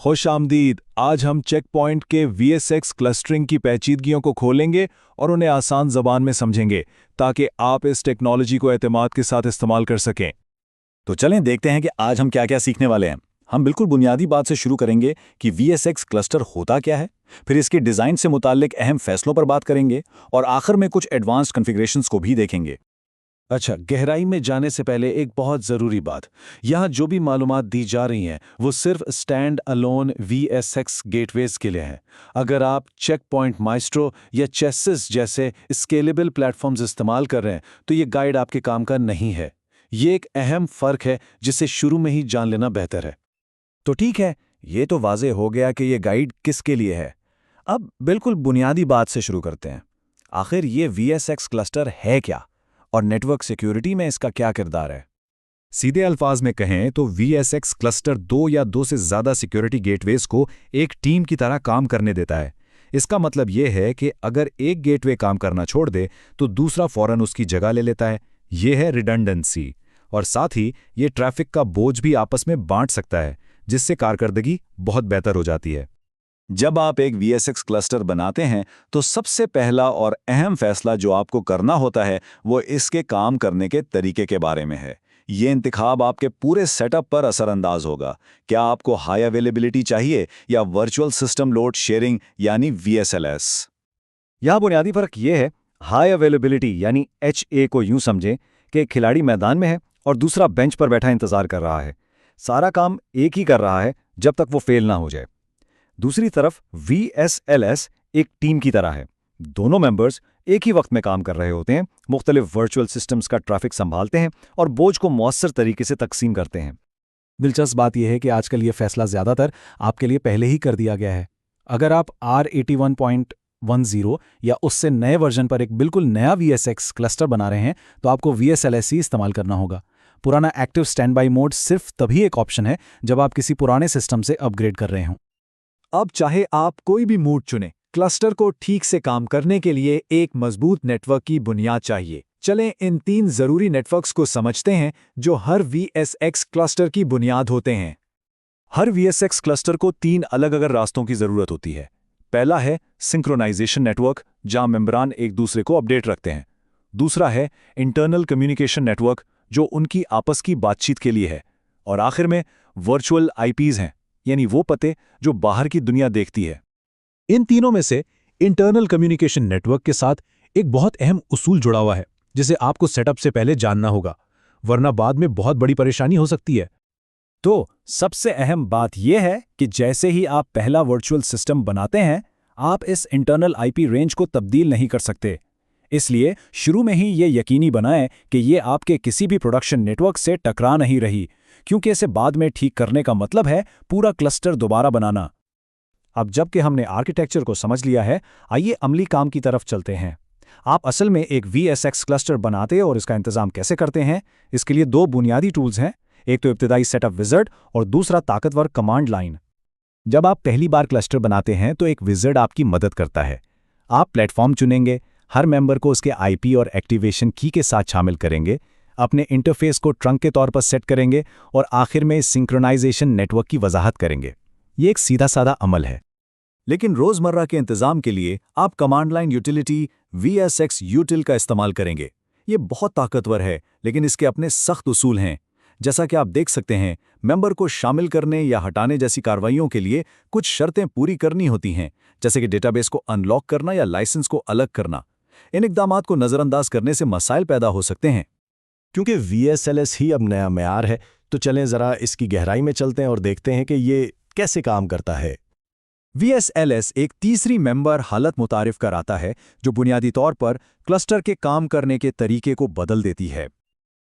खुश आमदीद। आज हम चेक पॉइंट के VSX क्लस्टरिंग की पेचीदगियों को खोलेंगे और उन्हें आसान ज़बान में समझेंगे ताकि आप इस टेक्नोलॉजी को एतमाद के साथ इस्तेमाल कर सकें। तो चलें देखते हैं कि आज हम क्या क्या सीखने वाले हैं। हम बिल्कुल बुनियादी बात से शुरू करेंगे कि VSX क्लस्टर होता क्या है, फिर इसके डिज़ाइन से मुताल्लिक अहम फैसलों पर बात करेंगे और आखिर में कुछ एडवांस्ड कॉन्फ़िगरेशंस को भी देखेंगे। अच्छा, गहराई में जाने से पहले एक बहुत ज़रूरी बात। यहाँ जो भी मालूमात दी जा रही हैं वो सिर्फ स्टैंड अलोन VSX गेटवेज के लिए हैं। अगर आप चेक पॉइंट माइस्ट्रो या चेसिस जैसे स्केलेबल प्लेटफॉर्म्स इस्तेमाल कर रहे हैं तो ये गाइड आपके काम का नहीं है। ये एक अहम फ़र्क है जिसे शुरू में ही जान लेना बेहतर है। तो ठीक है, ये तो वाज़े हो गया कि ये गाइड किसके लिए है। अब बिल्कुल बुनियादी बात से शुरू करते हैं। आखिर ये VSX क्लस्टर है क्या और नेटवर्क सिक्योरिटी में इसका क्या किरदार है? सीधे अल्फाज में कहें तो VSX क्लस्टर दो या दो से ज़्यादा सिक्योरिटी गेटवेज को एक टीम की तरह काम करने देता है। इसका मतलब ये है कि अगर एक गेटवे काम करना छोड़ दे तो दूसरा फौरन उसकी जगह ले लेता है। ये है रिडंडेंसी। और साथ ही ये ट्रैफिक का बोझ भी आपस में बांट सकता है, जिससे कारकर्दगी बहुत बेहतर हो जाती है। जब आप एक VSX क्लस्टर बनाते हैं तो सबसे पहला और अहम फैसला जो आपको करना होता है वो इसके काम करने के तरीके के बारे में है। ये इंतखाब आपके पूरे सेटअप पर असरअंदाज होगा। क्या आपको हाई अवेलेबिलिटी चाहिए या वर्चुअल सिस्टम लोड शेयरिंग यानी VSLS? यहाँ बुनियादी फर्क ये है, हाई अवेलेबिलिटी यानी HA को यूं समझें कि एक खिलाड़ी मैदान में है और दूसरा बेंच पर बैठा इंतजार कर रहा है। सारा काम एक ही कर रहा है जब तक वो फेल ना हो जाए। दूसरी तरफ VSLS एक टीम की तरह है। दोनों मेंबर्स एक ही वक्त में काम कर रहे होते हैं, मुख्तलिफ वर्चुअल सिस्टम्स का ट्रैफिक संभालते हैं और बोझ को मौसर तरीके से तकसीम करते हैं। दिलचस्प बात यह है कि आजकल ये फैसला ज़्यादातर आपके लिए पहले ही कर दिया गया है। अगर आप R81.10 या उससे नए वर्जन पर एक बिल्कुल नया VSX क्लस्टर बना रहे हैं तो आपको VSLS ही इस्तेमाल करना होगा। पुराना एक्टिव स्टैंड बाई मोड सिर्फ तभी एक ऑप्शन है जब आप किसी पुराने सिस्टम से अपग्रेड कर रहे हों। अब चाहे आप कोई भी मोड चुनें, क्लस्टर को ठीक से काम करने के लिए एक मजबूत नेटवर्क की बुनियाद चाहिए। चलें इन 3 ज़रूरी नेटवर्क्स को समझते हैं जो हर VSX क्लस्टर की बुनियाद होते हैं। हर VSX क्लस्टर को 3 अलग-अलग रास्तों की ज़रूरत होती है। पहला है सिंक्रोनाइजेशन नेटवर्क, जहां मेंबरान एक दूसरे को अपडेट रखते हैं। दूसरा है इंटरनल कम्युनिकेशन नेटवर्क, जो उनकी आपस की बातचीत के लिए है। और आखिर में वर्चुअल IPs हैं, यानी वो पते जो बाहर की दुनिया देखती है। इन तीनों में से इंटरनल कम्युनिकेशन नेटवर्क के साथ एक बहुत अहम उसूल जुड़ा हुआ है जिसे आपको सेटअप से पहले जानना होगा, वरना बाद में बहुत बड़ी परेशानी हो सकती है। तो सबसे अहम बात यह है कि जैसे ही आप पहला वर्चुअल सिस्टम बनाते हैं, आप इस इंटरनल IP रेंज को तब्दील नहीं कर सकते। इसलिए शुरू में ही ये यकीनी बनाएं कि ये आपके किसी भी प्रोडक्शन नेटवर्क से टकरा नहीं रही, क्योंकि इसे बाद में ठीक करने का मतलब है पूरा क्लस्टर दोबारा बनाना। अब जबकि हमने आर्किटेक्चर को समझ लिया है, आइए अमली काम की तरफ चलते हैं। आप असल में एक VSX क्लस्टर बनाते और इसका इंतज़ाम कैसे करते हैं, इसके लिए 2 बुनियादी टूल्स हैं। एक तो इब्तिदाई सेटअप विज़र्ड और दूसरा ताकतवर कमांड लाइन। जब आप पहली बार क्लस्टर बनाते हैं तो एक विज़र्ड आपकी मदद करता है। आप प्लेटफॉर्म चुनेंगे, हर मेंबर को उसके IP और एक्टिवेशन की के साथ शामिल करेंगे, अपने इंटरफेस को ट्रंक के तौर पर सेट करेंगे और आखिर में सिंक्रोनाइजेशन नेटवर्क की वजाहत करेंगे। ये एक सीधा साधा अमल है। लेकिन रोज़मर्रा के इंतज़ाम के लिए आप command line utility VSX util का इस्तेमाल करेंगे। ये बहुत ताकतवर है, लेकिन इसके अपने सख्त उसूल हैं। जैसा कि आप देख सकते हैं, मेंबर को शामिल करने या हटाने जैसी कार्रवाइयों के लिए कुछ शर्तें पूरी करनी होती हैं, जैसे कि डेटाबेस को अनलॉक करना या लाइसेंस को अलग करना। इन इक़दामात को नज़रअंदाज करने से मसाइल पैदा हो सकते हैं। क्योंकि VSLS ही अब नया मेयार है, तो चलें ज़रा इसकी गहराई में चलते हैं और देखते हैं कि ये कैसे काम करता है। VSLS एक तीसरी मेंबर हालत मुतारिफ कराता है जो बुनियादी तौर पर क्लस्टर के काम करने के तरीके को बदल देती है।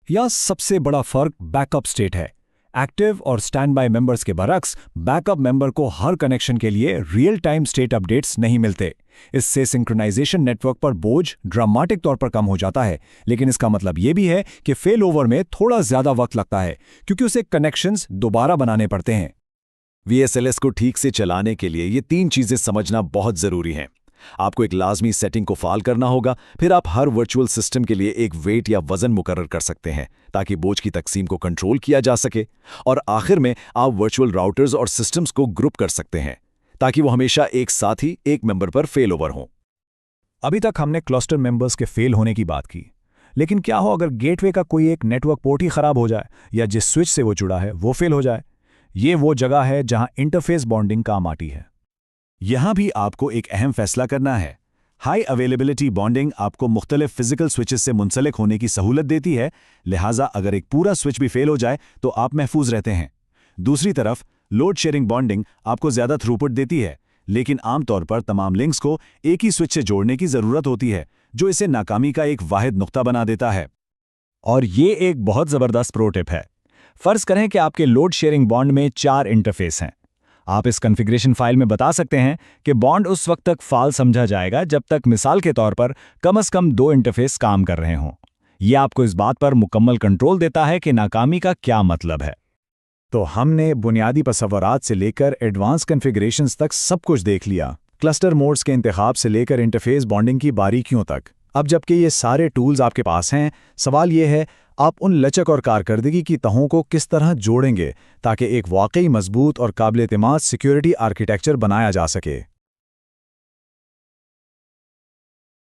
यह सबसे बड़ा फर्क बैकअप स्टेट है। एक्टिव और स्टैंड बाय मेंबर्स के बरक्स बैकअप मेंबर को हर कनेक्शन के लिए रियल टाइम स्टेट अपडेट्स नहीं मिलते। इससे सिंक्रोनाइजेशन नेटवर्क पर बोझ ड्रामेटिक तौर पर कम हो जाता है, लेकिन इसका मतलब यह भी है कि फेल ओवर में थोड़ा ज्यादा वक्त लगता है, क्योंकि उसे कनेक्शंस दोबारा बनाने पड़ते हैं। VSLS को ठीक से चलाने के लिए ये 3 चीज़ें समझना बहुत ज़रूरी हैं। आपको एक लाजमी सेटिंग को फाल करना होगा, फिर आप हर वर्चुअल सिस्टम के लिए एक वेट या वजन मुकर्रर कर सकते हैं ताकि बोझ की तकसीम को कंट्रोल किया जा सके। और आखिर में आप वर्चुअल राउटर्स और सिस्टम्स को ग्रुप कर सकते हैं ताकि वो हमेशा एक साथ ही एक मेंबर पर फेल ओवर हों। अभी तक हमने क्लस्टर मेंबर्स के फेल होने की बात की, लेकिन क्या हो अगर गेटवे का कोई एक नेटवर्क पोर्ट ही खराब हो जाए या जिस स्विच से वो जुड़ा है वो फेल हो जाए? ये वो जगह है जहां इंटरफेस बॉन्डिंग काम आती है। यहां भी आपको एक अहम फैसला करना है। हाई अवेलेबिलिटी बॉन्डिंग आपको मुख्तलिफ फिजिकल स्विचेस से मुंसलिक होने की सहूलत देती है, लिहाजा अगर एक पूरा स्विच भी फेल हो जाए तो आप महफूज रहते हैं। दूसरी तरफ लोड शेयरिंग बॉन्डिंग आपको ज्यादा थ्रूपुट देती है, लेकिन आमतौर पर तमाम लिंक्स को एक ही स्विच से जोड़ने की जरूरत होती है, जो इसे नाकामी का एक वाहिद नुक्ता बना देता है। और ये एक बहुत ज़बरदस्त प्रो टिप है। फर्ज करें कि आपके लोड शेयरिंग बॉन्ड में 4 इंटरफेस हैं। आप इस कॉन्फ़िगरेशन फाइल में बता सकते हैं कि बॉन्ड उस वक्त तक फाल समझा जाएगा जब तक मिसाल के तौर पर कम से कम 2 इंटरफेस काम कर रहे हों। यह आपको इस बात पर मुकम्मल कंट्रोल देता है कि नाकामी का क्या मतलब है। तो हमने बुनियादी तसव्वुरात से लेकर एडवांस कॉन्फ़िगरेशंस तक सब कुछ देख लिया, क्लस्टर मोड्स के इंतखाब से लेकर इंटरफेस बॉन्डिंग की बारीकियों तक। अब जबकि ये सारे टूल्स आपके पास हैं, सवाल ये है आप उन लचक और कारकर्दगी की तहों को किस तरह जोड़ेंगे ताकि एक वाकई मजबूत और काबिल-ए-एतमाद सिक्योरिटी आर्किटेक्चर बनाया जा सके।